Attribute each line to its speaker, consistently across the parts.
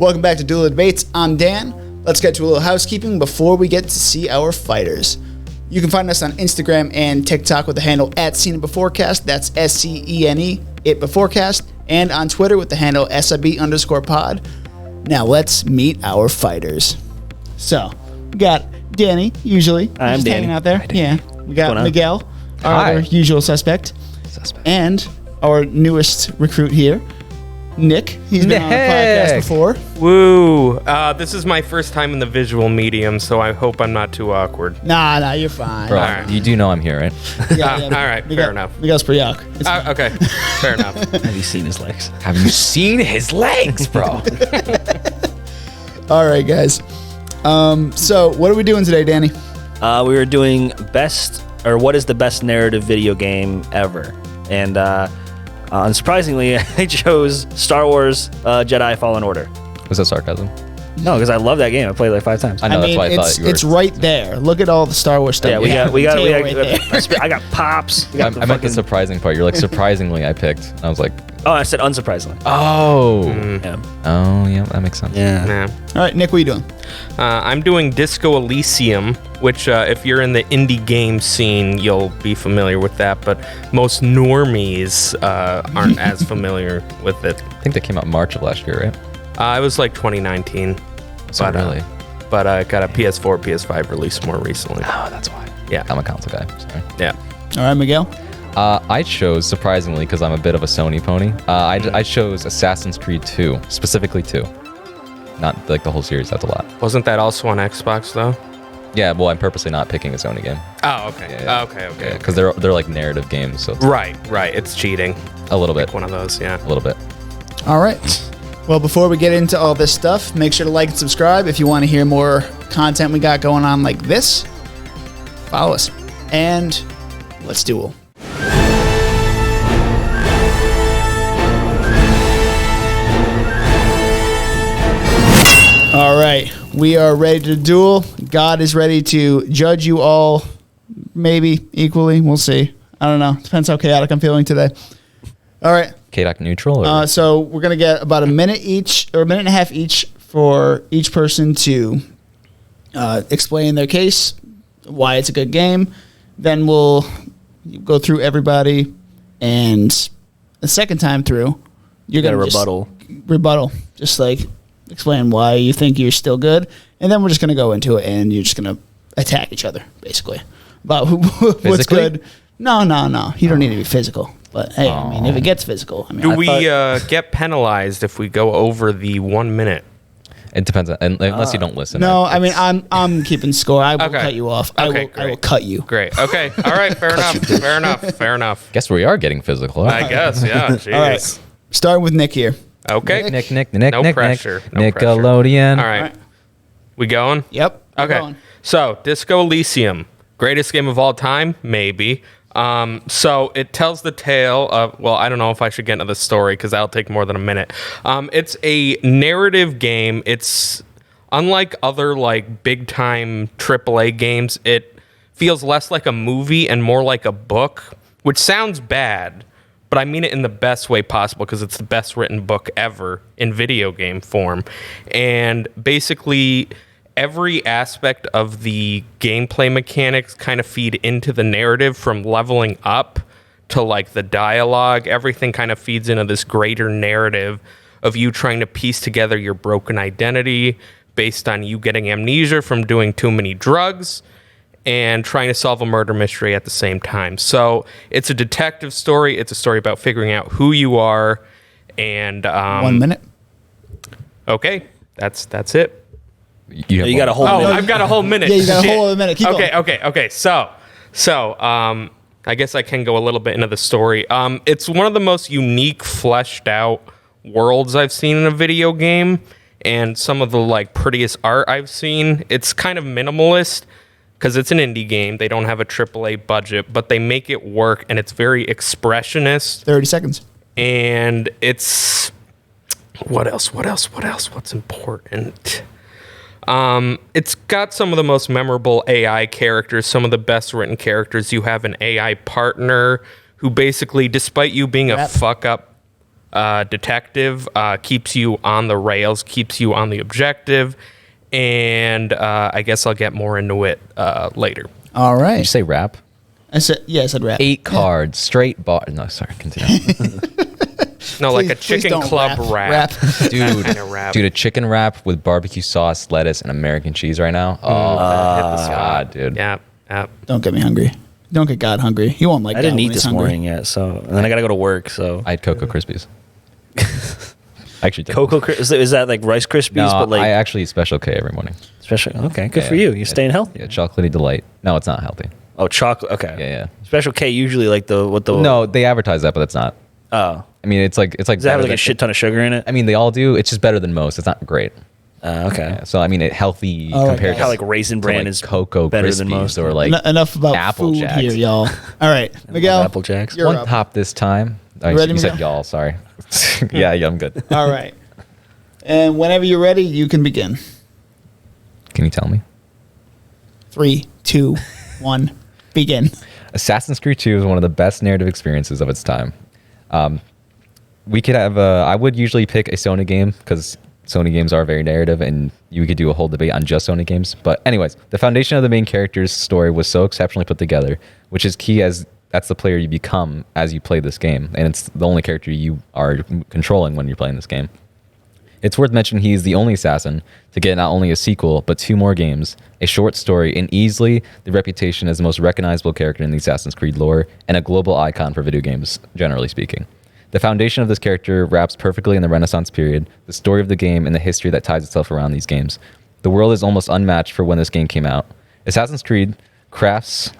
Speaker 1: Welcome back to Duel Debates. I'm Dan. Let's get to a little housekeeping before we get to see our fighters. You can find us on Instagram and TikTok with the handle @SceneItBeforecast. That's SCENE, it Beforecast. And on Twitter with the handle SIB_pod. Now let's meet our fighters. So, we got Danny, usually.
Speaker 2: I'm
Speaker 1: just
Speaker 2: Danny.
Speaker 1: hanging out there.
Speaker 2: Hi,
Speaker 1: Yeah. We got MIguel, our
Speaker 3: Hi.
Speaker 1: other usual suspect. And our newest recruit here, Nick. He's been on the podcast before.
Speaker 3: Woo! This is my first time in the visual medium, so I hope I'm not too awkward.
Speaker 1: Nah, you're fine.
Speaker 4: Bro,
Speaker 3: Alright.
Speaker 4: you do know I'm here, right?
Speaker 1: Yeah,
Speaker 3: all right, fair enough.
Speaker 1: Miguel's pretty yuck.
Speaker 3: Okay, fair enough.
Speaker 2: Have you seen his legs?
Speaker 4: Have you seen his legs, bro?
Speaker 1: All right, guys. So what are we doing today, Danny?
Speaker 2: We were doing what is the best narrative video game ever? And unsurprisingly, I chose Star Wars Jedi Fallen Order.
Speaker 4: Was that sarcasm?
Speaker 2: No, because I love that game. I played it like 5 times.
Speaker 4: I know, that's why I thought
Speaker 1: it's,
Speaker 4: you were...
Speaker 1: it's right there. Look at all the Star Wars stuff.
Speaker 2: Yeah, we got
Speaker 1: right there.
Speaker 2: I got pops. We got
Speaker 4: I meant the surprising part. You're like, surprisingly, I picked. And I was like,
Speaker 2: Oh, I said unsurprisingly.
Speaker 4: oh.
Speaker 2: Yeah.
Speaker 4: Oh, yeah, that makes sense.
Speaker 2: Yeah.
Speaker 3: Nah.
Speaker 1: All right, Nick, what are you doing?
Speaker 3: I'm doing Disco Elysium, which if you're in the indie game scene, you'll be familiar with that, but most normies aren't as familiar with it.
Speaker 4: I think that came out March of last year, right?
Speaker 3: It was like 2019.
Speaker 4: So
Speaker 3: But,
Speaker 4: really?
Speaker 3: But I got a PS4, PS5 release more recently.
Speaker 4: Oh, that's why.
Speaker 3: Yeah.
Speaker 4: I'm a console guy. Sorry.
Speaker 3: Yeah.
Speaker 1: All right, Miguel.
Speaker 4: I chose, surprisingly, because I'm a bit of a Sony pony, I chose Assassin's Creed 2, specifically 2. Not like the whole series, that's a lot.
Speaker 3: Wasn't that also on Xbox, though?
Speaker 4: Yeah, well, I'm purposely not picking a Sony game.
Speaker 3: Oh, okay.
Speaker 4: Yeah.
Speaker 3: Okay.
Speaker 4: Because they're like narrative games, so it's
Speaker 3: Right. It's cheating.
Speaker 4: a little bit.
Speaker 3: Like one of those, yeah.
Speaker 4: A little bit.
Speaker 1: All right. Well, before we get into all this stuff, make sure to like and subscribe if you want to hear more content we got going on like this. Follow us. And let's duel. All right. We are ready to duel. God is ready to judge you all, maybe equally. We'll see. I don't know. Depends how chaotic I'm feeling today. All right.
Speaker 4: KDOC neutral? Or?
Speaker 1: So we're going to get about a minute each, or a minute and a half each, for each person to explain their case, why it's a good game. Then we'll go through everybody, and the second time through, you're going to rebuttal. Just like explain why you think you're still good, and then we're just going to go into it, and you're just going to attack each other, basically, about what's good. No. You don't need to be physical. But hey, I mean, if it gets physical, I mean,
Speaker 3: Do we get penalized if we go over the 1 minute?
Speaker 4: It depends, unless you don't listen.
Speaker 1: no, I mean, I'm keeping score. I will
Speaker 3: Okay.
Speaker 1: cut you off.
Speaker 3: Okay,
Speaker 1: I will cut you.
Speaker 3: Great. Okay. All right. Fair enough. Fair enough.
Speaker 4: Guess we are getting physical.
Speaker 3: I guess. Yeah. Jeez.
Speaker 1: All right. Starting with Nick here.
Speaker 3: Okay.
Speaker 4: Nick,
Speaker 3: No pressure. No
Speaker 4: Nickelodeon.
Speaker 3: All right. We going?
Speaker 1: Yep. we're
Speaker 3: Okay.
Speaker 1: going.
Speaker 3: So, Disco Elysium, greatest game of all time, maybe. So it tells the tale of, well, I don't know if I should get into the story because that'll take more than a minute. It's a narrative game. It's unlike other like big time AAA games. It feels less like a movie and more like a book, which sounds bad, but I mean it in the best way possible because it's the best written book ever in video game form. And basically, every aspect of the gameplay mechanics kind of feed into the narrative, from leveling up to like the dialogue. Everything kind of feeds into this greater narrative of you trying to piece together your broken identity based on you getting amnesia from doing too many drugs and trying to solve a murder mystery at the same time. So it's a detective story. It's a story about figuring out who you are. And
Speaker 1: 1 minute.
Speaker 3: Okay, that's it.
Speaker 4: You
Speaker 2: got a whole minute.
Speaker 3: I've got a whole minute.
Speaker 1: Yeah, you got a
Speaker 3: Shit.
Speaker 1: whole other minute. Keep going.
Speaker 3: Okay. So, I guess I can go a little bit into the story. It's one of the most unique, fleshed out worlds I've seen in a video game, and some of the like prettiest art I've seen. It's kind of minimalist because it's an indie game. They don't have a AAA budget, but they make it work, and it's very expressionist.
Speaker 1: 30 seconds.
Speaker 3: And it's what else? What's important? It's got some of the most memorable AI characters, some of the best written characters. You have an AI partner who basically, despite you being a fuck up, detective, keeps you on the rails, keeps you on the objective, and I guess I'll get more into it later.
Speaker 1: All
Speaker 4: Did
Speaker 1: right.
Speaker 4: you say rap?
Speaker 1: I said rap.
Speaker 4: 8 cards, straight bar. No, sorry, continue.
Speaker 3: No, like a
Speaker 1: Please
Speaker 3: chicken
Speaker 1: don't
Speaker 3: club wrap.
Speaker 4: Dude,
Speaker 3: Kind of wrap.
Speaker 4: dude, a chicken wrap with barbecue sauce, lettuce, and American cheese right now. Oh,
Speaker 3: Hit the spot.
Speaker 4: God, dude.
Speaker 3: Yeah.
Speaker 1: Don't get me hungry. Don't get God hungry. He won't like
Speaker 2: I
Speaker 1: God
Speaker 2: didn't
Speaker 1: when
Speaker 2: eat
Speaker 1: he's
Speaker 2: this
Speaker 1: hungry.
Speaker 2: morning yet, so and then I gotta go to work. So
Speaker 4: I had Cocoa Krispies. I actually did.
Speaker 2: is that like Rice Krispies?
Speaker 4: No,
Speaker 2: but like
Speaker 4: I actually eat Special K every morning.
Speaker 2: special. Okay, good for
Speaker 4: Yeah.
Speaker 2: you. You're staying healthy.
Speaker 4: Yeah, chocolatey delight. No, it's not healthy.
Speaker 2: Oh, chocolate. Okay.
Speaker 4: Yeah.
Speaker 2: Special K usually like the
Speaker 4: No, they advertise that, but it's not.
Speaker 2: Oh,
Speaker 4: I mean, it's like
Speaker 2: does that have
Speaker 4: better
Speaker 2: like a
Speaker 4: than-
Speaker 2: shit ton of sugar in it?
Speaker 4: I mean, they all do. It's just better than most. It's not great.
Speaker 2: Okay.
Speaker 4: Yeah, so I mean,
Speaker 1: All
Speaker 4: healthy
Speaker 1: right,
Speaker 4: compared
Speaker 1: guys.
Speaker 4: to
Speaker 2: How like Raisin
Speaker 4: to,
Speaker 2: Bran
Speaker 4: like,
Speaker 2: is
Speaker 4: Cocoa
Speaker 2: better than
Speaker 4: Krispies
Speaker 2: most.
Speaker 4: or like
Speaker 1: Enough about
Speaker 4: Apple
Speaker 1: food
Speaker 4: Jacks.
Speaker 1: here, y'all. All right, Miguel.
Speaker 2: Apple Jacks.
Speaker 1: You're
Speaker 4: one
Speaker 1: up.
Speaker 4: top this time. Oh,
Speaker 1: You ready,
Speaker 4: you said
Speaker 1: Miguel?
Speaker 4: y'all. Sorry. yeah, I'm good.
Speaker 1: All right. And whenever you're ready, you can begin.
Speaker 4: Can you tell me?
Speaker 1: 3, 2, 1, begin.
Speaker 4: Assassin's Creed 2 is one of the best narrative experiences of its time. We could have. I would usually pick a Sony game because Sony games are very narrative, and you could do a whole debate on just Sony games. But anyways, the foundation of the main character's story was so exceptionally put together, which is key as that's the player you become as you play this game, and it's the only character you are controlling when you're playing this game. It's worth mentioning he is the only assassin to get not only a sequel, but 2 more games, a short story, and easily the reputation as the most recognizable character in the Assassin's Creed lore, and a global icon for video games, generally speaking. The foundation of this character wraps perfectly in the Renaissance period, the story of the game, and the history that ties itself around these games. The world is almost unmatched for when this game came out. Assassin's Creed crafts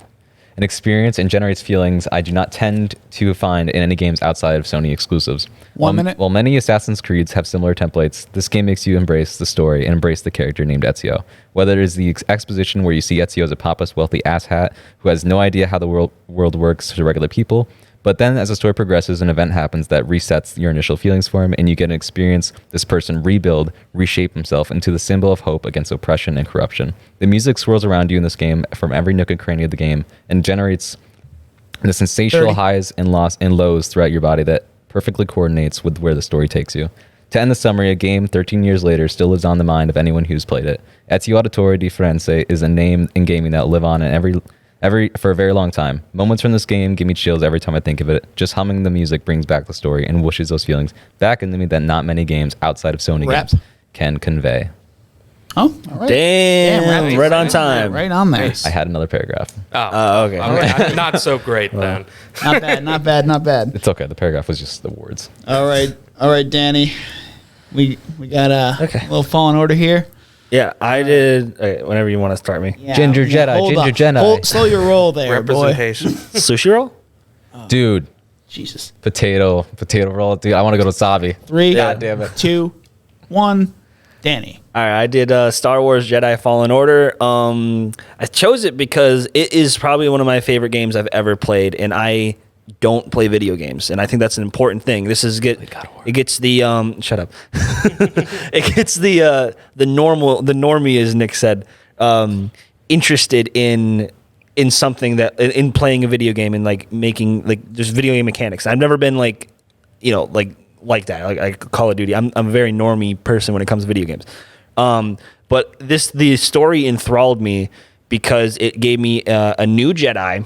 Speaker 4: an experience and generates feelings I do not tend to find in any games outside of Sony exclusives.
Speaker 1: One minute.
Speaker 4: While many Assassin's Creeds have similar templates, this game makes you embrace the story and embrace the character named Ezio. Whether it is the exposition where you see Ezio as a pompous, wealthy asshat who has no idea how the world works to regular people, but then as the story progresses, an event happens that resets your initial feelings for him, and you get to experience this person rebuild, reshape himself into the symbol of hope against oppression and corruption. The music swirls around you in this game from every nook and cranny of the game and generates the sensational
Speaker 1: 30.
Speaker 4: highs and lows throughout your body that perfectly coordinates with where the story takes you. To end the summary, a game 13 years later still lives on the mind of anyone who's played it. Ezio Auditore di Firenze is a name in gaming that will live on in for a very long time. Moments from this game give me chills every time I think of it. Just humming the music brings back the story and wishes those feelings back into me that not many games outside of Sony
Speaker 1: Rap.
Speaker 4: games can convey.
Speaker 1: Oh, all right.
Speaker 2: Damn, right on
Speaker 1: Right
Speaker 2: time.
Speaker 1: Right on there.
Speaker 4: I had another paragraph.
Speaker 3: Oh,
Speaker 2: okay.
Speaker 3: Not so great then.
Speaker 1: Not bad, not bad, not bad.
Speaker 4: It's okay. The paragraph was just the words.
Speaker 1: All right, Danny. We got a
Speaker 2: Okay.
Speaker 1: little Fallen Order here.
Speaker 2: Yeah, I did. Okay, whenever you want to start me.
Speaker 1: Yeah,
Speaker 4: Ginger Jedi,
Speaker 1: hold
Speaker 4: Ginger
Speaker 1: up.
Speaker 4: Jedi.
Speaker 1: Slow your roll there, boy.
Speaker 3: Representation.
Speaker 2: Sushi roll?
Speaker 4: Dude,
Speaker 1: Jesus.
Speaker 4: potato roll. Dude, I want to go to wasabi.
Speaker 1: 3,
Speaker 4: God damn it.
Speaker 1: 2, 1. Danny.
Speaker 2: All right, I did Star Wars Jedi Fallen Order. I chose it because it is probably one of my favorite games I've ever played, and I don't play video games, and I think that's an important thing. This is it gets the shut up. It gets the normie, as Nick said, interested in something that in playing a video game and like making like just video game mechanics. I've never been like that, like Call of Duty. I'm a very normie person when it comes to video games. But the story enthralled me because it gave me a new Jedi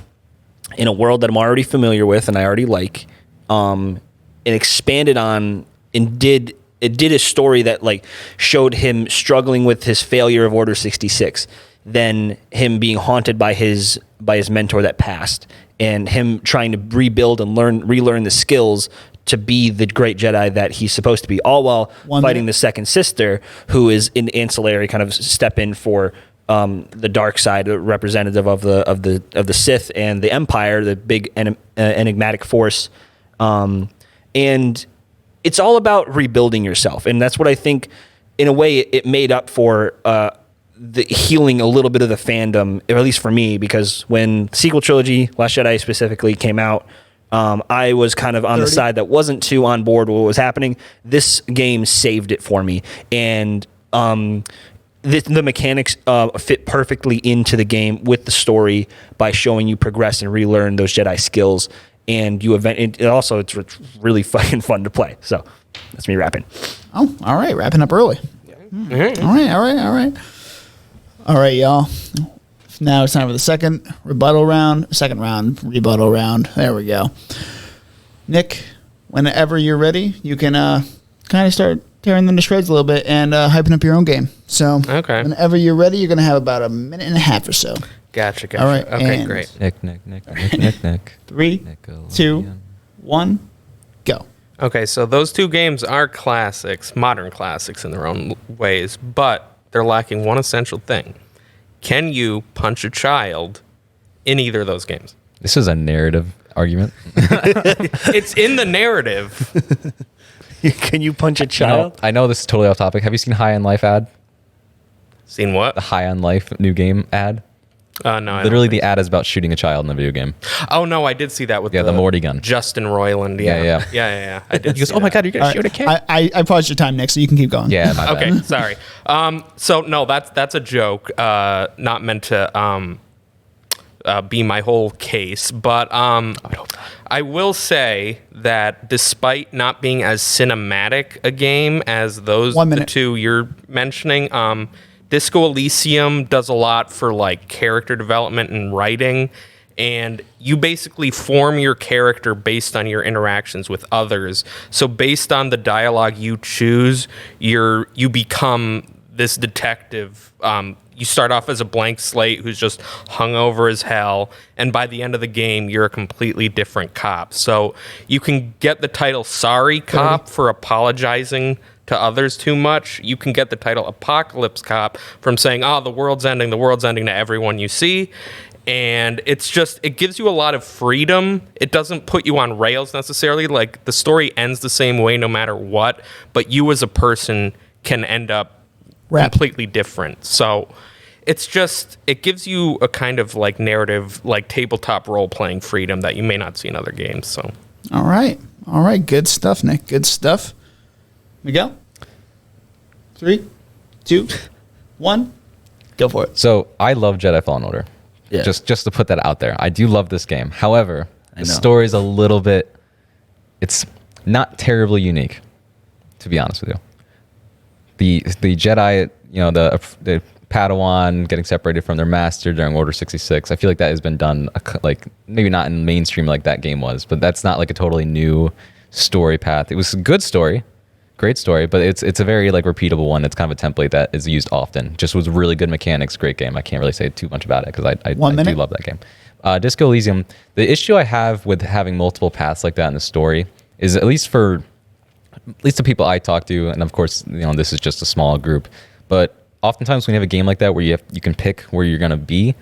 Speaker 2: in a world that I'm already familiar with and I already like. It expanded on and did a story that like showed him struggling with his failure of Order 66, then him being haunted by his mentor that passed, and him trying to rebuild and relearn the skills to be the great Jedi that he's supposed to be, all while fighting the second sister, who is an ancillary kind of step in for the dark side, the representative of the Sith and the Empire, the big enigmatic force, and it's all about rebuilding yourself, and that's what I think, in a way, it made up for the healing a little bit of the fandom, or at least for me, because when the sequel trilogy, Last Jedi specifically, came out, I was kind of on the side that wasn't too on board with what was happening. This game saved it for me, and the mechanics fit perfectly into the game with the story by showing you progress and relearn those Jedi skills. and it's really fucking fun to play. So that's me rapping.
Speaker 1: Oh, all right. Wrapping up early. All right, y'all. Now it's time for the second rebuttal round. Rebuttal round. There we go. Nick, whenever you're ready, you can kind of start tearing them to shreds a little bit and hyping up your own game. So whenever you're ready, you're going to have about a minute and a half or so.
Speaker 3: Gotcha.
Speaker 1: All right.
Speaker 3: Okay, great.
Speaker 4: Nick.
Speaker 1: 3, 2, 1, go.
Speaker 3: Okay, so those two games are classics, modern classics in their own ways, but they're lacking one essential thing. Can you punch a child in either of those games?
Speaker 4: This is a narrative argument.
Speaker 3: It's in the narrative.
Speaker 2: Can you punch a child?
Speaker 4: I know this is totally off topic. Have you seen High on Life ad?
Speaker 3: Seen what?
Speaker 4: The High on Life new game ad?
Speaker 3: No.
Speaker 4: Literally, the ad is about shooting a child in a video game.
Speaker 3: Oh no, I did see that with
Speaker 4: the Morty gun.
Speaker 3: Justin Roiland. Yeah. I did.
Speaker 4: He goes, "Oh my god, you're gonna shoot a kid!"
Speaker 1: I paused your time, Nick, so you can keep going.
Speaker 4: Yeah. My bad.
Speaker 3: Okay, sorry. So no, that's a joke, not meant to be my whole case. But I will say that despite not being as cinematic a game as the two you're mentioning, Disco Elysium does a lot for like character development and writing, and you basically form your character based on your interactions with others. So based on the dialogue you choose, you become this detective. You start off as a blank slate who's just hungover as hell, and by the end of the game, you're a completely different cop. So you can get the title Sorry Cop for apologizing to others too much. You can get the title Apocalypse Cop from saying, "Oh, the world's ending to everyone you see." And it gives you a lot of freedom. It doesn't put you on rails necessarily. Like, the story ends the same way no matter what, but you as a person can end up completely different. So it gives you a kind of like narrative, like tabletop role-playing freedom that you may not see in other games. So
Speaker 1: All right. Good stuff, Nick. Good stuff. MIguel? 3, 2, 1, go for it.
Speaker 4: So I love Jedi Fallen Order.
Speaker 2: Yeah.
Speaker 4: Just to put that out there. I do love this game. However, the story is a little bit, it's not terribly unique, to be honest with you. The Jedi, the Padawan getting separated from their master during Order 66, I feel like that has been done, like, maybe not in mainstream like that game was, but that's not like a totally new story path. It was a good story. Great story, but it's a very like repeatable one. It's kind of a template that is used often. Just was really good mechanics, great game. I can't really say too much about it because I do love that game. Disco Elysium. The issue I have with having multiple paths like that in the story is, at least the people I talk to, and of course this is just a small group, but oftentimes when you have a game like that where you can pick where you're gonna be,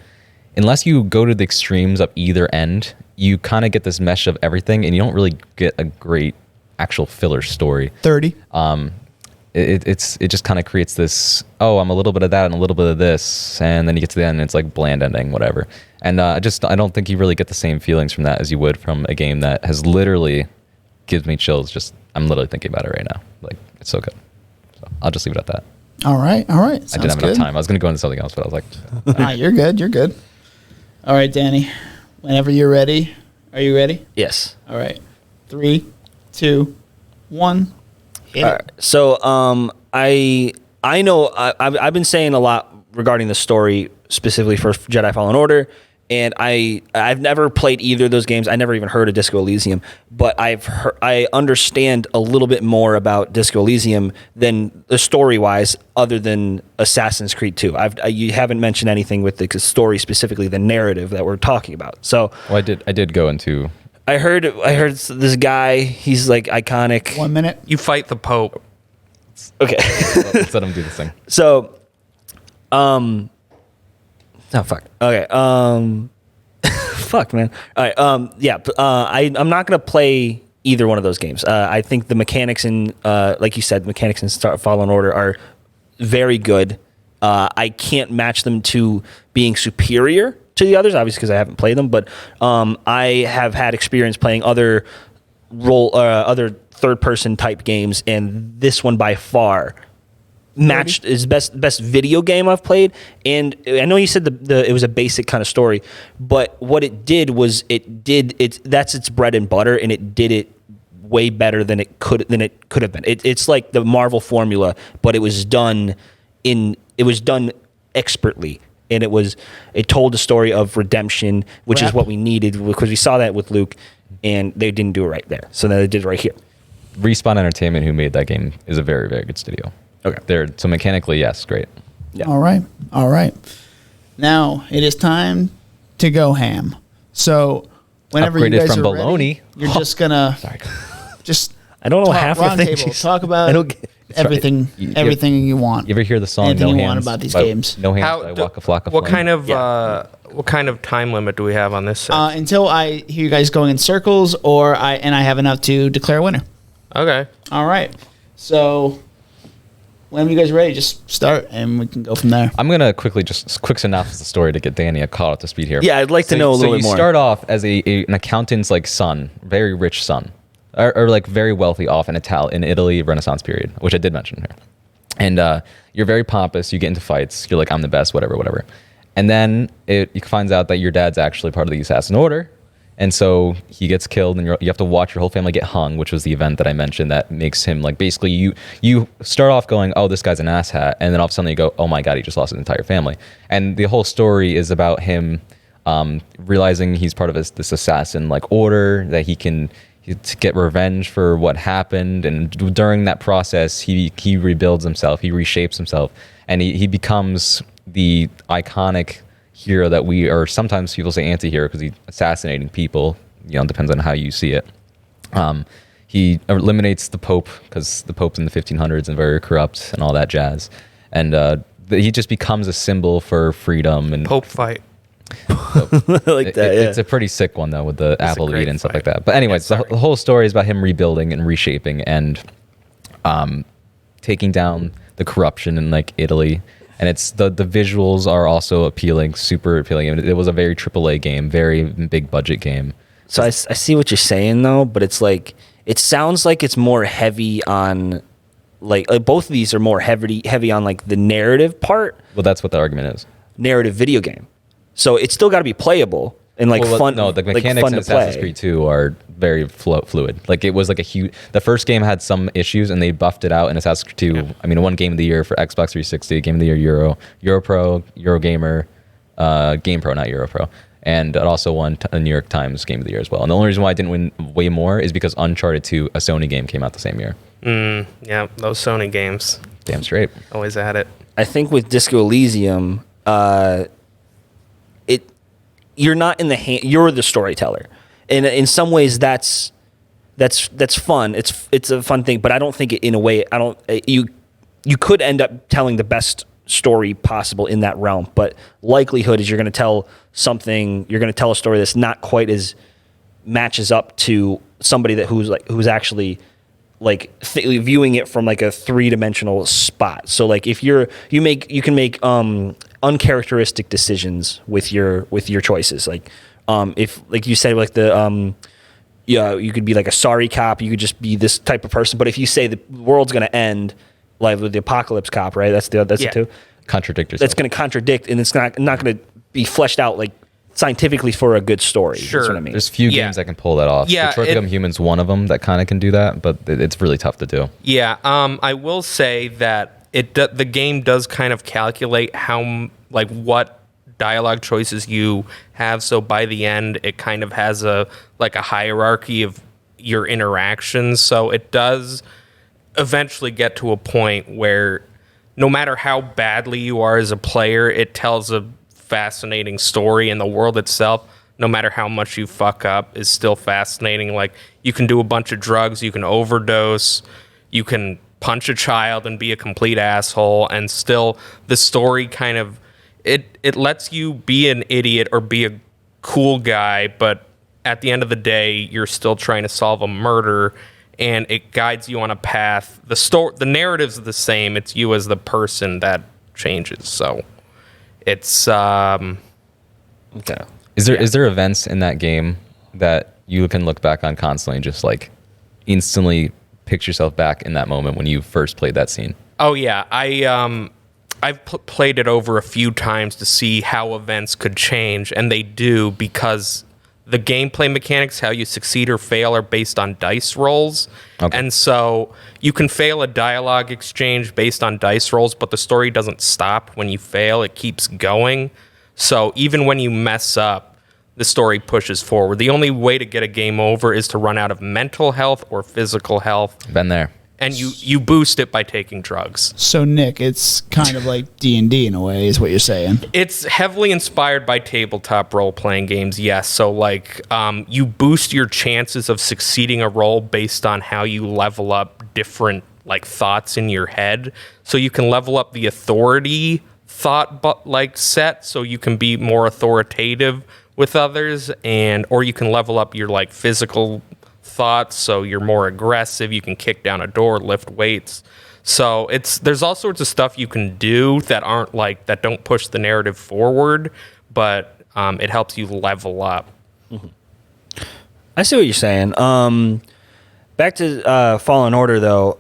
Speaker 4: unless you go to the extremes of either end, you kind of get this mesh of everything, and you don't really get a great actual filler story.
Speaker 1: 30.
Speaker 4: It just kind of creates this, I'm a little bit of that and a little bit of this, and then you get to the end and it's like bland ending, whatever. And I don't think you really get the same feelings from that as you would from a game that has literally gives me chills. I'm literally thinking about it right now. Like, it's so good. So I'll just leave it at that.
Speaker 1: All right.
Speaker 4: Sounds I didn't have enough time. I was going to go into something else, but I was like,
Speaker 1: You're good. All right, Danny, whenever you're ready. Are you ready?
Speaker 2: Yes.
Speaker 1: All right. 3, 2, 1. Hit it.
Speaker 2: So I know I've been saying a lot regarding the story specifically for Jedi Fallen Order, and I've never played either of those games. I never even heard of Disco Elysium, but I understand a little bit more about Disco Elysium than the story wise, other than Assassin's Creed 2. You haven't mentioned anything with the story, specifically the narrative that we're talking about. So
Speaker 4: I did go into.
Speaker 2: I heard this guy. He's like iconic.
Speaker 1: 1 minute.
Speaker 3: you fight the Pope.
Speaker 2: Okay.
Speaker 4: Let's let him do this thing.
Speaker 2: So, oh fuck. Okay. Fuck, man. All right. Yeah. I'm not gonna play either one of those games. I think the mechanics in, like you said, mechanics in Fallen Order are very good. I can't match them to being superior to the others, obviously, because I haven't played them. But I have had experience playing other third-person type games, and this one by far matched is best video game I've played. And I know you said it was a basic kind of story, but what it did was that's its bread and butter, and it did it way better than it could have been. It's like the Marvel formula, but it was done expertly, and it told the story of redemption, which is what we needed, because we saw that with Luke, and they didn't do it right there. So now they did it right here.
Speaker 4: Respawn Entertainment, who made that game, is a very, very good studio. Okay. So mechanically, yes, great.
Speaker 1: Yeah. All right. Now it is time to go ham. So whenever
Speaker 4: Upgraded
Speaker 1: you guys
Speaker 4: from
Speaker 1: are
Speaker 4: bologna.
Speaker 1: ready, you're just gonna
Speaker 2: I don't know half the things.
Speaker 1: Table. Talk about everything you want.
Speaker 4: You ever hear the song
Speaker 1: Anything
Speaker 4: No
Speaker 1: you
Speaker 4: Hands?
Speaker 1: want about these games.
Speaker 4: No Hands by Waka Flocka
Speaker 3: What
Speaker 4: Flame.
Speaker 3: what kind of time limit do we have on this?
Speaker 1: Until I hear you guys going in circles, or I have enough to declare a winner.
Speaker 3: Okay.
Speaker 1: All right. So when you guys are ready, just start, and we can go from there.
Speaker 4: I'm gonna quick synopsis the story to get Danny caught up to speed here.
Speaker 2: Yeah, I'd like to know a little bit more.
Speaker 4: So you start off as an accountant's son, very rich son, or like very wealthy off in Italy, Renaissance period, which I did mention here. And you're very pompous. You get into fights. You're like, I'm the best, whatever. And then you finds out that your dad's actually part of the assassin order. And so he gets killed, and you have to watch your whole family get hung, which was the event that I mentioned that makes him basically you start off going, oh, this guy's an asshat, and then all of a sudden you go, oh my God, he just lost his entire family. And the whole story is about him realizing he's part of this assassin order, that he can to get revenge for what happened. And during that process, he rebuilds himself, he reshapes himself, and he becomes the iconic hero that or sometimes people say anti-hero because he's assassinating people. Depends on how you see it. He eliminates the Pope because the Pope's in the 1500s and very corrupt and all that jazz. And he just becomes a symbol for freedom and
Speaker 3: Pope fight.
Speaker 4: It's a pretty sick one though, with the apple to eat and stuff like that. But anyways, the whole story is about him rebuilding and reshaping and taking down the corruption in Italy. And it's the visuals are also appealing, super appealing. It was a very AAA game, very big budget game.
Speaker 2: So I see what you're saying though, but it's it sounds like it's more heavy on both of these are more heavy on the narrative part.
Speaker 4: Well, that's what the argument is.
Speaker 2: Narrative video game. So it's still got to be playable and fun.
Speaker 4: No, the mechanics in Assassin's Creed 2 are very fluid. It was a huge. The first game had some issues, and they buffed it out in Assassin's Creed 2. Yeah. I mean, one game of the year for Xbox 360, game of the year Europro, Eurogamer, GamePro, not Europro, and it also won a New York Times Game of the Year as well. And the only reason why I didn't win way more is because Uncharted 2, a Sony game, came out the same year.
Speaker 3: Yeah, those Sony games.
Speaker 4: Damn straight.
Speaker 3: Always at it.
Speaker 2: I think with Disco Elysium, you're not in the hand. You're the storyteller, and in some ways that's fun. It's a fun thing, but I don't think in a way you could end up telling the best story possible in that realm. But likelihood is you're going to tell a story that's not quite as matches up to somebody who's actually viewing it from a 3-dimensional spot. So if you can make uncharacteristic decisions with your choices. If you said you could be a sorry cop, you could just be this type of person. But if you say the world's going to end, with the apocalypse cop, right? That's the two.
Speaker 4: Contradict yourself.
Speaker 2: That's going to contradict, and it's not going to be fleshed out scientifically for a good story.
Speaker 3: Sure.
Speaker 2: That's what I mean.
Speaker 4: There's few games that can pull that off.
Speaker 3: Yeah,
Speaker 4: Detroit Become Human's one of them that kind of can do that, but it's really tough to do.
Speaker 3: Yeah, I will say that the game does kind of calculate how what dialogue choices you have. So by the end, it kind of has a hierarchy of your interactions. So it does eventually get to a point where no matter how badly you are as a player, it tells a fascinating story, and the world itself, no matter how much you fuck up, is still fascinating. You can do a bunch of drugs, you can overdose, you can punch a child and be a complete asshole, and still the story kind of it lets you be an idiot or be a cool guy, but at the end of the day you're still trying to solve a murder, and it guides you on a path. The narrative's the same, it's you as the person that changes. So it's
Speaker 2: okay.
Speaker 4: Is there events in that game that you can look back on constantly and just instantly picture yourself back in that moment when you first played that scene?
Speaker 3: Oh yeah, I've played it over a few times to see how events could change, and they do, because the gameplay mechanics, how you succeed or fail, are based on dice rolls. Okay. And so you can fail a dialogue exchange based on dice rolls, but the story doesn't stop when you fail. It keeps going. So even when you mess up, the story pushes forward. The only way to get a game over is to run out of mental health or physical health.
Speaker 4: Been there.
Speaker 3: And you boost it by taking drugs.
Speaker 1: So, Nick, it's kind of like D&D in a way, is what you're saying.
Speaker 3: It's heavily inspired by tabletop role-playing games, yes. So, like, you boost your chances of succeeding a role based on how you level up different, like, thoughts in your head. So you can level up the authority thought, like, set, so you can be more authoritative with others, or you can level up your, like, physical thoughts, so you're more aggressive, you can kick down a door, lift weights. So there's all sorts of stuff you can do that that don't push the narrative forward, but it helps you level up.
Speaker 2: Mm-hmm. I see what you're saying. Back to Fallen Order though.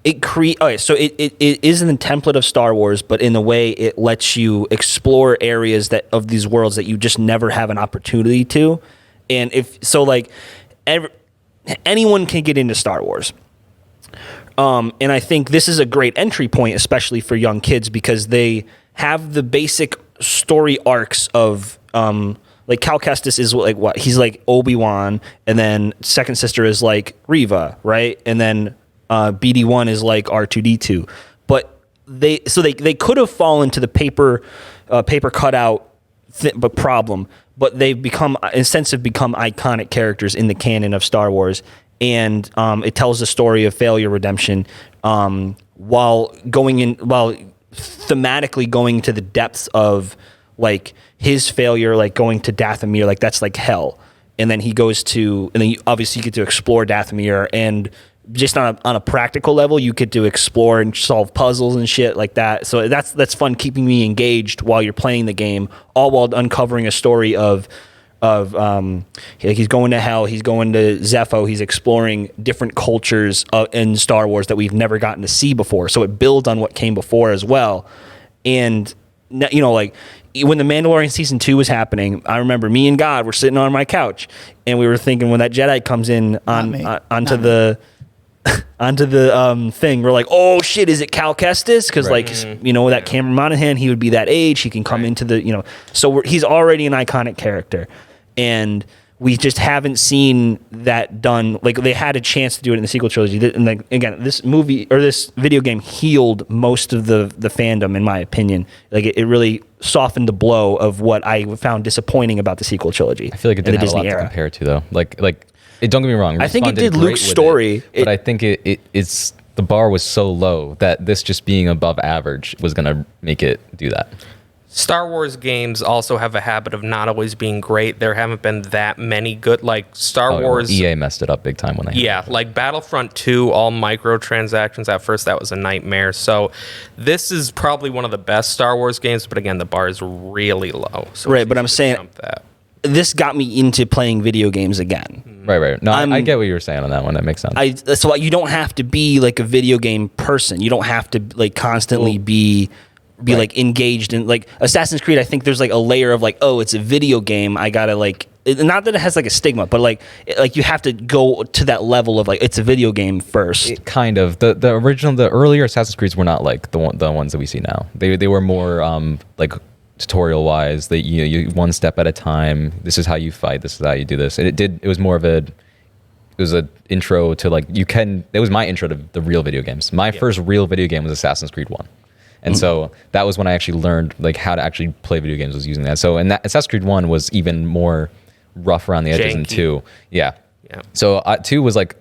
Speaker 2: So it is in the template of Star Wars, but in the way it lets you explore areas of these worlds that you just never have an opportunity to. And anyone can get into Star Wars. And I think this is a great entry point, especially for young kids, because they have the basic story arcs of, like Cal Kestis is like what? He's like Obi-Wan, and then second sister is like Reva, right? And then BD1 is like R2D2, but they could have fallen to the paper cutout problem, but they've become iconic characters in the canon of Star Wars, and it tells the story of failure, redemption, while thematically going to the depths of like his failure, like going to Dathomir, like that's like hell, and then he goes to, and then obviously you get to explore Dathomir, and just on a practical level, you get to explore and solve puzzles and shit like that. So that's fun, keeping me engaged while you're playing the game, all while uncovering a story of he's going to hell, he's going to Zepho, he's exploring different cultures in Star Wars that we've never gotten to see before. So it builds on what came before as well. And you know, like when the Mandalorian season 2 was happening, I remember me and God were sitting on my couch and we were thinking, when that Jedi comes in onto the thing, we're like, oh shit, is it Cal Kestis? Because that Cameron Monaghan, he would be that age, he can come into the, so he's already an iconic character, and we just haven't seen that done. Like, they had a chance to do it in the sequel trilogy, and like, again, this movie or this video game healed most of the fandom, in my opinion. Like, it really softened the blow of what I found disappointing about the sequel trilogy.
Speaker 4: I feel like it didn't have a lot to compare to, though. Like don't get me wrong.
Speaker 2: I think it did Luke's story.
Speaker 4: But I think it's the bar was so low that this just being above average was going to make it do that.
Speaker 3: Star Wars games also have a habit of not always being great. There haven't been that many good, like Star Wars.
Speaker 4: EA messed it up big time when they.
Speaker 3: Yeah, like Battlefront 2, all microtransactions. At first, that was a nightmare. So this is probably one of the best Star Wars games, but again, the bar is really low. So
Speaker 2: right, but I'm saying this got me into playing video games again.
Speaker 4: Right. No, I get what you were saying on that one. That makes sense.
Speaker 2: So you don't have to be like a video game person. You don't have to like constantly be like engaged in, like Assassin's Creed. I think there's like a layer of like, oh, it's a video game, I gotta like, not that it has like a stigma, but like you have to go to that level of like, it's a video game first.
Speaker 4: Kind of. The earlier Assassin's Creeds were not like the ones that we see now. They were more like tutorial wise. That you one step at a time. This is how you fight. This is how you do this. And it was more of it was an intro to like, it was my intro to the real video games. My first real video game was Assassin's Creed 1. And so that was when I actually learned like how to actually play video games, was using that. So, and that Assassin's Creed 1 was even more rough around the edges than 2. Yeah. So 2 was like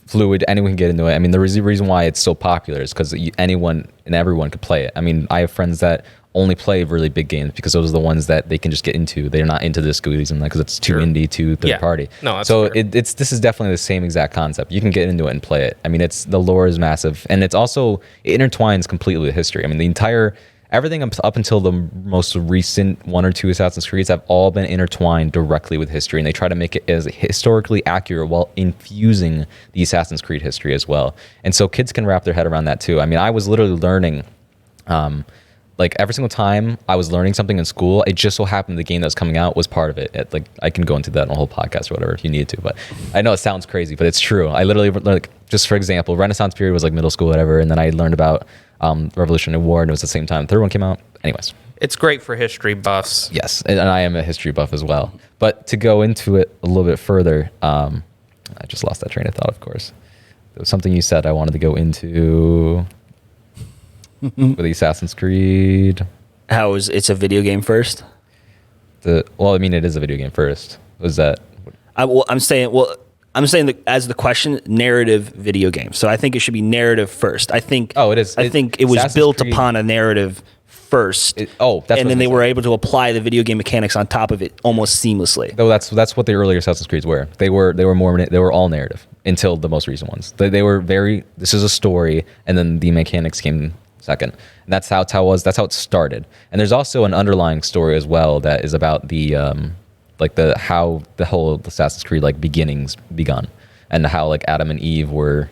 Speaker 4: fluid. Anyone can get into it. I mean, the reason why it's so popular is because anyone and everyone could play it. I mean, I have friends that only play really big games because those are the ones that they can just get into. They're not into Disco Elysium because it's too indie, too third party.
Speaker 3: No, that's
Speaker 4: so this is definitely the same exact concept. You can get into it and play it. I mean, the lore is massive, and it intertwines completely with history. I mean, the entire everything up until the most recent 1 or 2 Assassin's Creeds have all been intertwined directly with history, and they try to make it as historically accurate while infusing the Assassin's Creed history as well. And so kids can wrap their head around that too. I mean, I was literally learning, like every single time I was learning something in school, it just so happened the game that was coming out was part of it. Like I can go into that in a whole podcast or whatever if you need to, but I know it sounds crazy, but it's true. I literally, like, just for example, Renaissance period was like middle school, whatever, and then I learned about Revolutionary War, and it was the same time the third one came out. Anyways,
Speaker 3: It's great for history buffs.
Speaker 4: yes, and I am a history buff as well. But to go into it a little bit further, I just lost that train of thought. Of course, there was something you said I wanted to go into with the Assassin's Creed.
Speaker 2: How is it's a video game first?
Speaker 4: Well, I mean, it is a video game first. Was that?
Speaker 2: I'm saying that as the question, narrative video game. So I think it should be narrative first. I think.
Speaker 4: Oh, it is.
Speaker 2: I think it was
Speaker 4: Assassin's
Speaker 2: built
Speaker 4: Creed-
Speaker 2: upon a narrative first.
Speaker 4: That's
Speaker 2: and
Speaker 4: what
Speaker 2: then
Speaker 4: I
Speaker 2: they
Speaker 4: was
Speaker 2: were
Speaker 4: saying.
Speaker 2: able to apply the video game mechanics on top of it almost seamlessly.
Speaker 4: Though that's what the earlier Assassin's Creeds were. They were all narrative until the most recent ones. They were very. This is a story, and then the mechanics came second. And that's how it started. And there's also an underlying story as well that is about the how the whole Assassin's Creed like beginnings begun, and how like Adam and Eve were.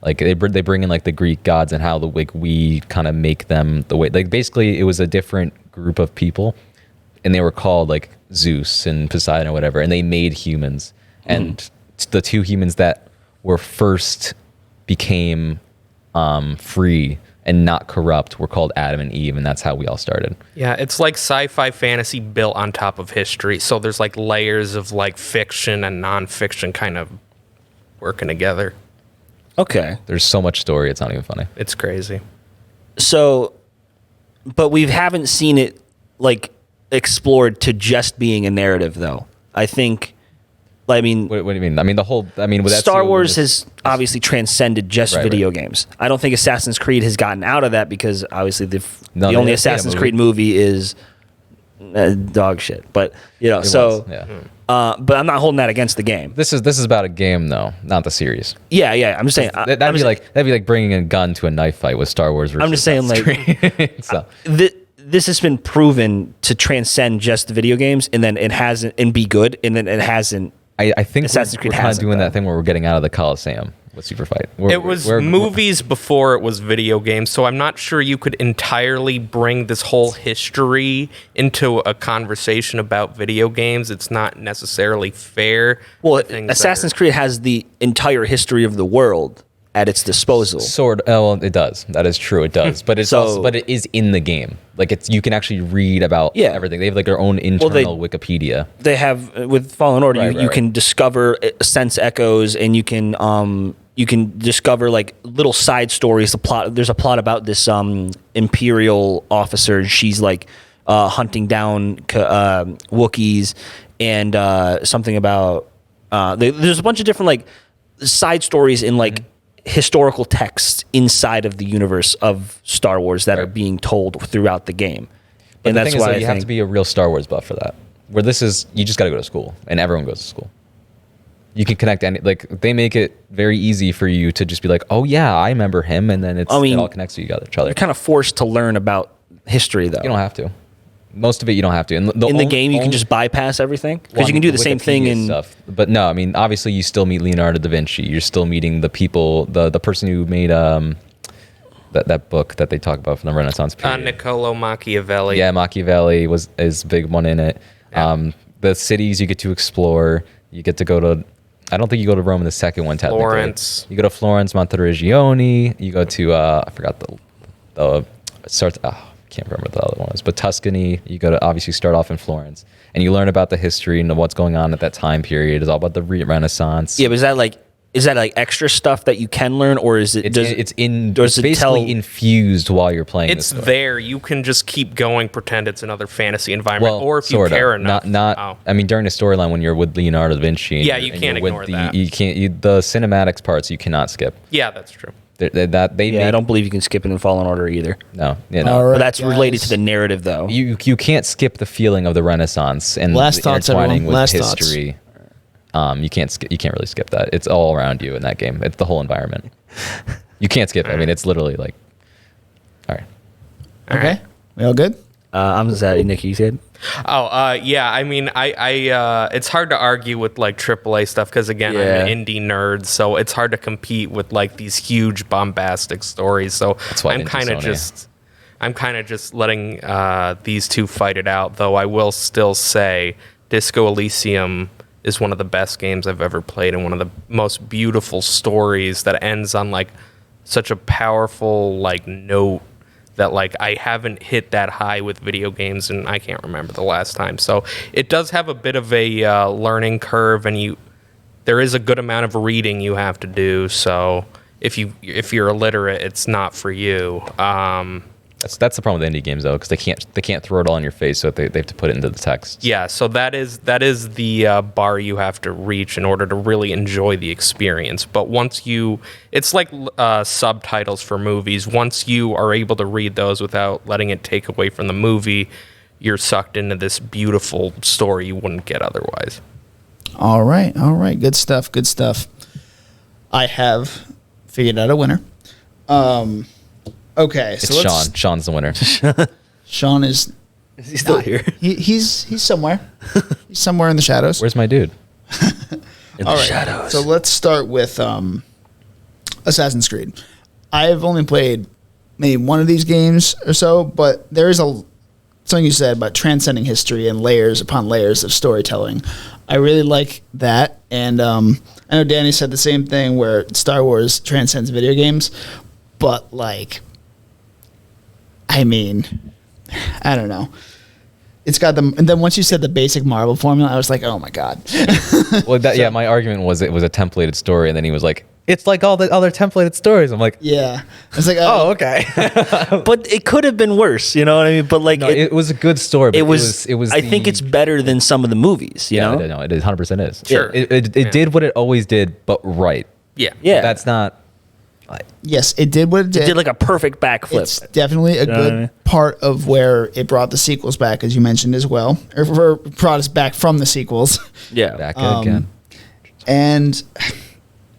Speaker 4: Like they bring in like the Greek gods and how we kind of make them the way, like basically it was a different group of people, and they were called like Zeus and Poseidon or whatever, and they made humans, and the 2 humans that were first became free and not corrupt were called Adam and Eve, and that's how we all started.
Speaker 3: Yeah, it's like sci-fi fantasy built on top of history. So there's like layers of like fiction and non-fiction kind of working together.
Speaker 2: Okay.
Speaker 4: There's so much story, it's not even funny.
Speaker 3: It's crazy.
Speaker 2: So, but we haven't seen it like explored to just being a narrative, though. I think. I mean,
Speaker 4: What do you mean? I mean, with that
Speaker 2: Star
Speaker 4: too,
Speaker 2: Wars
Speaker 4: it's-
Speaker 2: has obviously transcended just
Speaker 4: Right,
Speaker 2: video
Speaker 4: right.
Speaker 2: games. I don't think Assassin's Creed has gotten out of that because obviously the
Speaker 4: No, they
Speaker 2: only
Speaker 4: made a
Speaker 2: Assassin's
Speaker 4: movie.
Speaker 2: Creed movie is dog shit. But
Speaker 4: it
Speaker 2: so
Speaker 4: was, yeah.
Speaker 2: but I'm not holding that against the game.
Speaker 4: This is about a game though, not the series.
Speaker 2: Yeah. I'm just saying
Speaker 4: That'd be like bringing a gun to a knife fight with Star Wars. Versus
Speaker 2: I'm just saying,
Speaker 4: Assassin's Creed. So,
Speaker 2: this has been proven to transcend just the video games, and then it hasn't, and be good, and then it hasn't.
Speaker 4: I think
Speaker 2: Assassin's
Speaker 4: we're
Speaker 2: Creed
Speaker 4: kind of
Speaker 2: hasn't,
Speaker 4: doing
Speaker 2: though.
Speaker 4: that thing where we're getting out of the Coliseum with Super Fight.
Speaker 3: It was movies before it was video games, so I'm not sure you could entirely bring this whole history into a conversation about video games. It's not necessarily fair.
Speaker 2: Well,
Speaker 3: to things that
Speaker 2: Assassin's
Speaker 3: are-
Speaker 2: Creed has the entire history of the world at its disposal.
Speaker 4: Well, it does. That is true. It does, but it's
Speaker 2: So-
Speaker 4: also, but it is in the game. Like you can actually read about everything. They have like their own internal Wikipedia.
Speaker 2: They have with Fallen Order,
Speaker 4: Right,
Speaker 2: you
Speaker 4: right.
Speaker 2: can discover sense echoes, and you can discover like little side stories. There's a plot about this Imperial officer. She's like hunting down Wookiees, and something about there's a bunch of different like side stories in like historical texts inside of the universe of Star Wars that are being told throughout the game.
Speaker 4: But
Speaker 2: And
Speaker 4: the
Speaker 2: that's
Speaker 4: thing is,
Speaker 2: why
Speaker 4: though,
Speaker 2: I
Speaker 4: you have
Speaker 2: think
Speaker 4: to be a real Star Wars buff for that. Where this is, you just got to go to school, and everyone goes to school. You can connect they make it very easy for you to just be like, oh yeah, I remember him, and then it all connects to each other.
Speaker 2: you're kind of forced to learn about history, though.
Speaker 4: You don't have to. Most of it you don't have to. And
Speaker 2: In the game, you can just bypass everything because you can do the same thing in
Speaker 4: stuff. But no, I mean, obviously, you still meet Leonardo da Vinci. You're still meeting the people, the person who made that book that they talk about from the Renaissance period.
Speaker 3: Niccolo Machiavelli.
Speaker 4: Yeah, Machiavelli is a big one in it.
Speaker 3: Yeah.
Speaker 4: The cities you get to explore. You get to go to. I don't think you go to Rome in the second one. Technically,
Speaker 3: Florence.
Speaker 4: You go to Florence, Monteriggioni. You go to I forgot the it starts. I can't remember what the other one was, but Tuscany. You go to obviously start off in Florence, and you learn about the history and what's going on at that time period. It's all about the Renaissance.
Speaker 2: Yeah, but is that like extra stuff that you can learn, or is it?
Speaker 4: It's
Speaker 2: does
Speaker 4: it's
Speaker 2: it
Speaker 4: basically
Speaker 2: tell-
Speaker 4: infused while you're playing.
Speaker 3: It's
Speaker 4: this story.
Speaker 3: there. You can just keep going, pretend it's another fantasy environment,
Speaker 4: Well,
Speaker 3: or if you
Speaker 4: sorta.
Speaker 3: care enough.
Speaker 4: Not.
Speaker 3: Oh.
Speaker 4: I mean, during the storyline when you're with Leonardo da Vinci. and
Speaker 3: Yeah,
Speaker 4: you're-
Speaker 3: you
Speaker 4: and
Speaker 3: can't
Speaker 4: you're with
Speaker 3: ignore
Speaker 4: the,
Speaker 3: that.
Speaker 4: You can't. The cinematics parts you cannot skip.
Speaker 3: Yeah, that's true.
Speaker 4: They
Speaker 2: Yeah,
Speaker 4: make,
Speaker 2: I don't believe you can skip it in Fallen Order either.
Speaker 4: No, yeah, no.
Speaker 1: All right.
Speaker 2: But that's related
Speaker 1: guys.
Speaker 2: to the narrative, though.
Speaker 4: You can't skip the feeling of the Renaissance and
Speaker 1: Last
Speaker 4: the
Speaker 1: thoughts,
Speaker 4: intertwining
Speaker 1: everyone.
Speaker 4: with
Speaker 1: Last thoughts.
Speaker 4: history. You can't really skip that. It's all around you in that game. It's the whole environment. You can't skip it. I mean, it's literally like, all right.
Speaker 1: Okay. We all good?
Speaker 2: I'm sad. Nick, you said.
Speaker 3: Yeah. I mean, I it's hard to argue with like AAA stuff because again, I'm an indie nerd, so it's hard to compete with like these huge bombastic stories. So I'm kind of just letting these two fight it out. Though I will still say, Disco Elysium is one of the best games I've ever played, and one of the most beautiful stories that ends on like such a powerful like note that like I haven't hit that high with video games, and I can't remember the last time. So it does have a bit of a learning curve, and there is a good amount of reading you have to do. So if you're illiterate, it's not for you.
Speaker 4: That's the problem with indie games though, because they can't throw it all in your face, so they have to put it into the text.
Speaker 3: Yeah, so that is the bar you have to reach in order to really enjoy the experience. But it's like subtitles for movies. Once you are able to read those without letting it take away from the movie, you're sucked into this beautiful story you wouldn't get otherwise.
Speaker 1: All right. Good stuff. I have figured out a winner. Okay,
Speaker 4: It's Sean. Sean's the winner.
Speaker 1: Sean is
Speaker 2: Is he still here?
Speaker 1: He's somewhere. He's somewhere in the shadows.
Speaker 4: Where's my dude?
Speaker 2: In the shadows.
Speaker 1: So let's start with Assassin's Creed. I've only played maybe one of these games or so, but there is something you said about transcending history and layers upon layers of storytelling. I really like that, and I know Danny said the same thing where Star Wars transcends video games, but like, I mean, I don't know. It's got them, and then once you said the basic Marvel formula, I was like, oh my god.
Speaker 4: Well, my argument was it was a templated story, and then he was like, it's like all the other templated stories. I'm like,
Speaker 1: yeah. I was like,
Speaker 4: oh, okay.
Speaker 2: But it could have been worse, you know what I mean? But like,
Speaker 4: no, it was a good story. But
Speaker 2: it was. I think it's better than some of the movies. You know?
Speaker 4: No, it 100% is.
Speaker 3: Sure.
Speaker 4: It did what it always did, but right.
Speaker 3: Yeah.
Speaker 2: Yeah.
Speaker 4: That's not.
Speaker 1: yes, it did what it did.
Speaker 2: It did like a perfect backflip.
Speaker 1: It's definitely a good part of where it brought the sequels back, as you mentioned as well, or brought us back from the sequels.
Speaker 2: Yeah.
Speaker 4: Back again.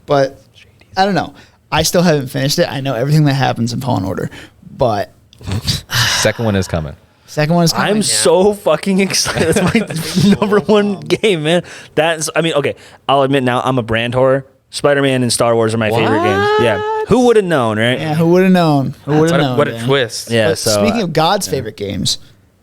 Speaker 1: But I don't know. I still haven't finished it. I know everything that happens in Fallen Order, but
Speaker 4: Second one is coming.
Speaker 1: second one is coming.
Speaker 2: I'm so fucking excited. That's my number one game, man. Okay, I'll admit now, I'm a brand whore. Spider-Man and Star Wars are my favorite games. Yeah. Who would have known, right?
Speaker 1: Yeah, who would have known?
Speaker 3: What a twist.
Speaker 2: Yeah.
Speaker 1: But
Speaker 2: So
Speaker 1: speaking of God's favorite games,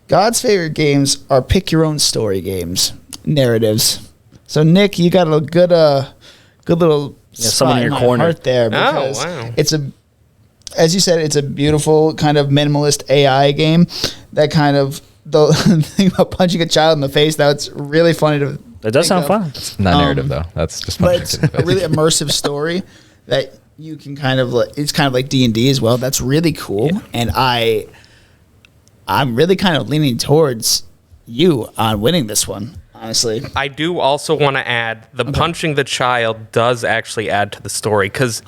Speaker 1: God's favorite games are pick your own story games, narratives. So Nick, you got a good little
Speaker 2: someone
Speaker 1: spot
Speaker 2: in your
Speaker 1: my
Speaker 2: corner.
Speaker 1: heart there, because it's as you said, it's a beautiful kind of minimalist AI game that kind of the thing about punching a child in the face. That's really funny to.
Speaker 2: that does sound
Speaker 1: think of.
Speaker 2: fun.
Speaker 4: It's not narrative though. That's just.
Speaker 1: But it's a really immersive story that you can kind of like. It's kind of like D&D as well. That's really cool, and I'm really kind of leaning towards you on winning this one. Honestly,
Speaker 3: I do also want to add punching the child does actually add to the story, because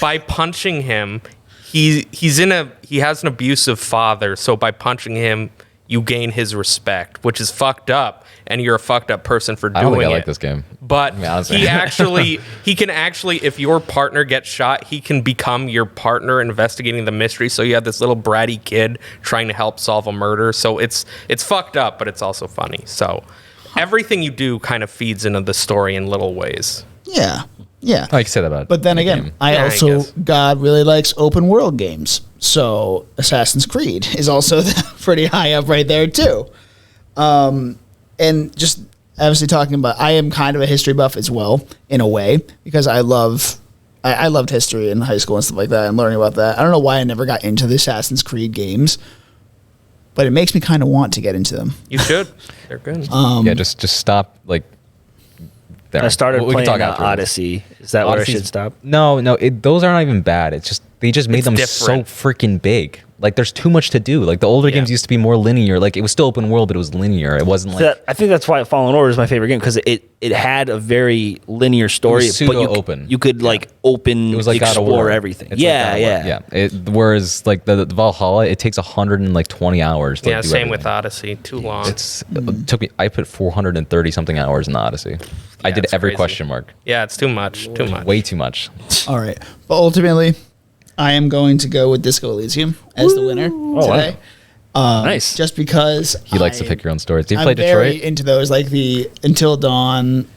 Speaker 3: by punching him, he has an abusive father. So by punching him, you gain his respect, which is fucked up, and you're a fucked up person for doing it.
Speaker 4: I don't think I like this game.
Speaker 3: But he can actually, if your partner gets shot, he can become your partner investigating the mystery. So you have this little bratty kid trying to help solve a murder. So it's fucked up, but it's also funny. So everything you do kind of feeds into the story in little ways.
Speaker 1: yeah.
Speaker 4: I can say that about.
Speaker 1: But then again, I God really likes open world games. So Assassin's Creed is also pretty high up right there too. And just obviously talking about, I am kind of a history buff as well, in a way, because I loved history in high school and stuff like that, and learning about that. I don't know why I never got into the Assassin's Creed games, but it makes me kind of want to get into them.
Speaker 3: You should. They're good.
Speaker 4: Just stop like. There.
Speaker 2: I started
Speaker 4: We can
Speaker 2: playing
Speaker 4: talk afterwards.
Speaker 2: Odyssey. Is that where I should stop?
Speaker 4: No, those aren't even bad. It's just they just made them
Speaker 3: different.
Speaker 4: so freaking big. Like there's too much to do. Like the older games used to be more linear. Like it was still open world, but it was linear. It wasn't like.
Speaker 2: I think that's why Fallen Order is my favorite game, because it had a very linear story.
Speaker 4: Pseudo
Speaker 2: but
Speaker 4: open.
Speaker 2: You could like open,
Speaker 4: It was like God of War.
Speaker 2: explore everything.
Speaker 4: It's like God of War.
Speaker 2: Yeah.
Speaker 4: Whereas like the Valhalla, it takes 120 hours. To
Speaker 3: Yeah,
Speaker 4: do
Speaker 3: same with
Speaker 4: everything.
Speaker 3: Odyssey. Too long.
Speaker 4: It took me. I put 430 something hours in the Odyssey. I did
Speaker 3: it's
Speaker 4: every
Speaker 3: crazy.
Speaker 4: question mark.
Speaker 3: Yeah, it's too much. Too much.
Speaker 4: Way too much.
Speaker 1: All right. But ultimately, I am going to go with Disco Elysium as the winner today.
Speaker 2: Nice.
Speaker 1: Just because
Speaker 4: He likes to pick your own stories. Do you
Speaker 1: I'm
Speaker 4: play
Speaker 1: very
Speaker 4: Detroit?
Speaker 1: into those, like the Until Dawn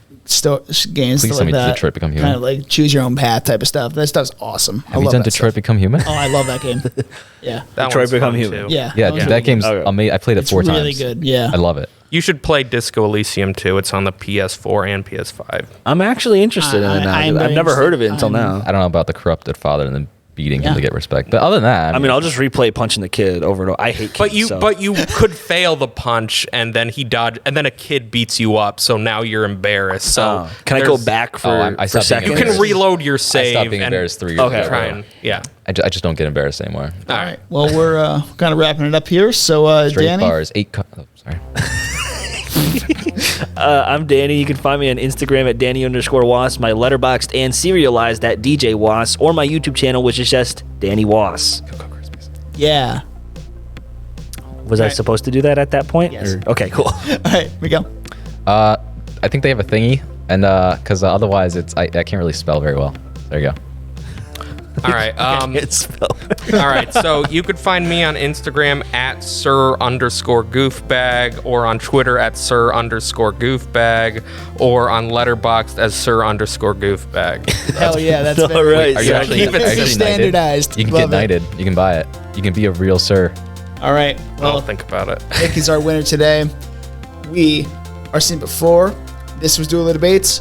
Speaker 1: games,
Speaker 4: Please
Speaker 1: stuff
Speaker 4: tell
Speaker 1: like
Speaker 4: me
Speaker 1: that.
Speaker 4: Detroit Become Human.
Speaker 1: Kind of like choose your own path type of stuff. That stuff's awesome.
Speaker 4: Have you done Detroit Become Human?
Speaker 1: Oh, I love that game. Yeah.
Speaker 3: That
Speaker 2: Detroit
Speaker 3: one's
Speaker 2: Become
Speaker 3: fun,
Speaker 2: Human.
Speaker 3: too.
Speaker 1: Yeah.
Speaker 4: Yeah,
Speaker 1: was
Speaker 4: that
Speaker 1: really
Speaker 4: game's
Speaker 2: Okay.
Speaker 4: amazing. I played it
Speaker 1: It's
Speaker 4: 4
Speaker 1: really
Speaker 4: times.
Speaker 1: good, yeah.
Speaker 4: I love it.
Speaker 3: You should play Disco Elysium too. It's on the PS4 and PS5.
Speaker 2: I'm actually interested in it now.
Speaker 1: I'm
Speaker 2: I've
Speaker 1: very
Speaker 2: never heard of it
Speaker 1: interested.
Speaker 2: until now.
Speaker 4: I don't know about the corrupted father and then beating him
Speaker 1: Yeah.
Speaker 4: to get respect. But other than that,
Speaker 2: I mean, I'll just replay punching the kid over and over. I hate kids.
Speaker 3: But you could fail the punch and then he dodged and then a kid beats you up. So now you're embarrassed. So
Speaker 2: can I go
Speaker 3: there's-
Speaker 2: back for,
Speaker 4: I
Speaker 2: for
Speaker 4: stopped being
Speaker 2: seconds?
Speaker 3: You can
Speaker 4: embarrassed.
Speaker 3: reload your
Speaker 4: I
Speaker 3: save.
Speaker 4: stopped being
Speaker 3: and
Speaker 4: embarrassed 3 years
Speaker 2: Okay.
Speaker 4: ago.
Speaker 3: Try and yeah.
Speaker 4: I just don't get embarrassed anymore.
Speaker 3: All right.
Speaker 1: Well, we're kind of wrapping it up here. So,
Speaker 4: Straight
Speaker 1: Danny,
Speaker 4: bars, 8. Sorry.
Speaker 2: I'm Danny. You can find me on Instagram at Danny_Was, my letterboxed and serialized at DJ Was, or my YouTube channel, which is just Danny Was.
Speaker 4: Cocoa Krispies.
Speaker 1: yeah.
Speaker 2: Was I
Speaker 1: Right.
Speaker 2: supposed to do that at that point?
Speaker 1: Yes.
Speaker 2: Or- Okay, cool.
Speaker 1: All right, Miguel.
Speaker 4: I think they have a thingy, and because otherwise I can't really spell very well. There you go.
Speaker 3: All right.
Speaker 2: It's spelled.
Speaker 3: All right. So you could find me on Instagram at Sir_Goofbag or on Twitter at Sir_Goofbag or on Letterboxd as Sir_Goofbag.
Speaker 1: Hell yeah, that's
Speaker 2: All
Speaker 1: very
Speaker 2: right.
Speaker 4: Are you actually,
Speaker 3: Keep it
Speaker 4: are you actually
Speaker 1: standardized.
Speaker 4: knighted? You can
Speaker 1: Love
Speaker 4: get
Speaker 1: it.
Speaker 4: knighted. You can buy it. You can be a real sir.
Speaker 1: All right.
Speaker 3: I'll
Speaker 1: Well,
Speaker 3: think about it.
Speaker 1: Nick is our winner today. We are seen before. This was Duel Debates.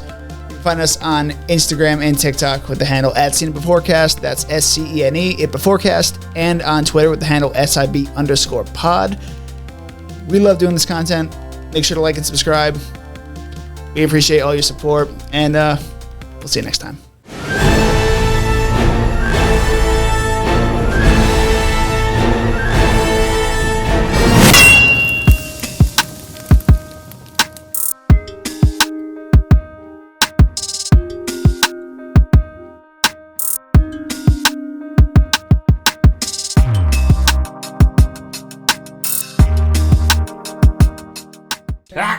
Speaker 1: You can find us on Instagram and TikTok with the handle at Seen It Beforecast. That's SCENE, It Beforecast. And on Twitter with the handle SIB_pod. We love doing this content. Make sure to like and subscribe. We appreciate all your support. And we'll see you next time.